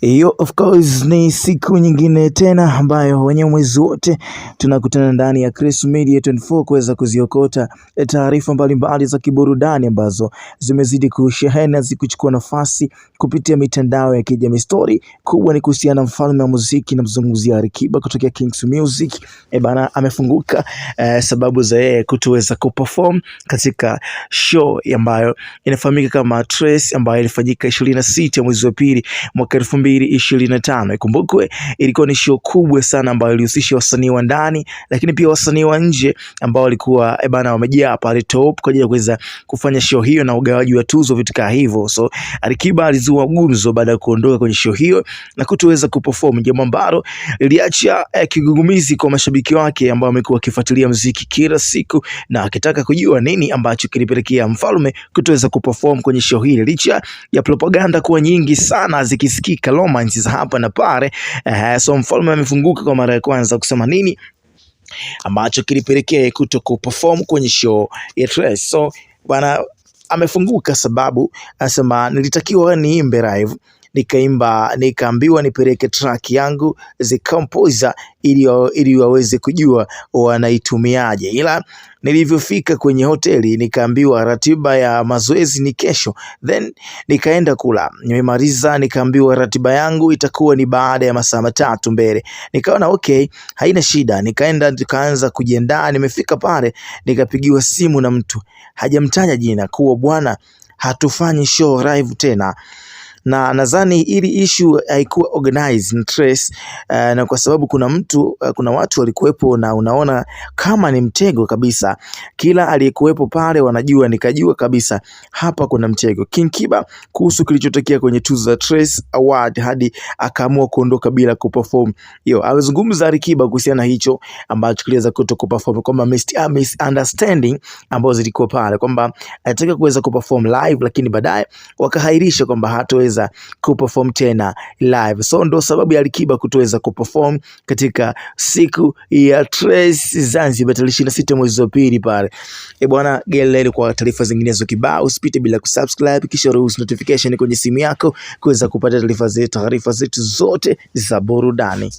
Hiyo of course ni siku nyingine tena ambayo wenye mwezi wote tunakutana ndani ya Chris Media 24 kuweza kuziokota taarifa mbalimbali za kiburudani ambazo zimezidi kushehena zikuchukua nafasi kupitia mitandao ya kijamii. Story kubwa ni kuhusiana na mfalme wa muziki na mzungumzia Alikiba kutoka Kings Music. Bana amefunguka sababu za yeye kutoweza kuperform katika show ambayo inafahamika kama Trace ambayo ilifanyika 26 mwezi wa pili mwaka 2025. Ikumbukwe ilikuwa ni show kubwa sana ambayo ilihusisha wasanii wa ndani lakini pia wasanii wa nje ambao walikuwa bana wamejaa pale top kwa ajili ya kuweza kufanya show hiyo na ugawaji wa tuzo vitu kama hivyo. So Alikiba alizua gumzo baada ya kuondoka kwenye show hiyo na kutoweza kuperform, jambo ambalo liliacha kigugumizi kwa mashabiki wake ambao wamekuwa wakifuatilia muziki kila siku na akitaka kujua nini ambacho kilipelekea mfalme kutoweza kuperform kwenye show hili licha ya propaganda kuwa nyingi sana zikisikika romance za hapa na pale. So mfalme amefunguka kwa mara ya kwanza kusema nini ambacho kilipelekea kuto kuperform kwenye show ya Trace. So bwana amefunguka sababu anasema nilitakiwa niimbe live, nikaambiwa nipeleke track yangu the composer ili waweze kujua wanaitumiaje, ila nilivyofika kwenye hoteli nikaambiwa ratiba ya mazoezi ni kesho, then nikaenda kula, nimemaliza nikaambiwa ratiba yangu itakuwa ni baada ya masaa 3 mbele. Nikaona okay, haina shida, nikaanza kujiandaa. Nimefika pale nikapigiwa simu na mtu hajamtaja jina kuwa bwana hatufanyi show live tena, na nadhani ili issue haikuwa organized na Trace na kwa sababu kuna watu walikuwepo na unaona kama ni mtego kabisa. Kila aliyekuwepo pale wanajua, nikajua kabisa hapa kuna mtego. King Kiba kuhusu kilichotokea kwenye tuzo za Trace Award hadi akaamua kuondoka bila kuperform. Alizungumza Alikiba kuhusiana na hicho ambacho kiliweza kuto kuperform, kwamba misunderstanding ambazo zilikuwa pale, kwamba alitaka kuweza kuperform live lakini baadaye wakahairisha kwamba hataweza kuperform tena live. So ndo sababu ya Alikiba kutoweza kuperform katika siku ya Trace Zanzibar 26 mwezi wa pili pale. Bwana gelele, kwa taarifa zinginezo kibao usipite bila kusubscribe kisha ruhusu notification kwenye simu yako kuweza kupata taarifa zetu zote za burudani.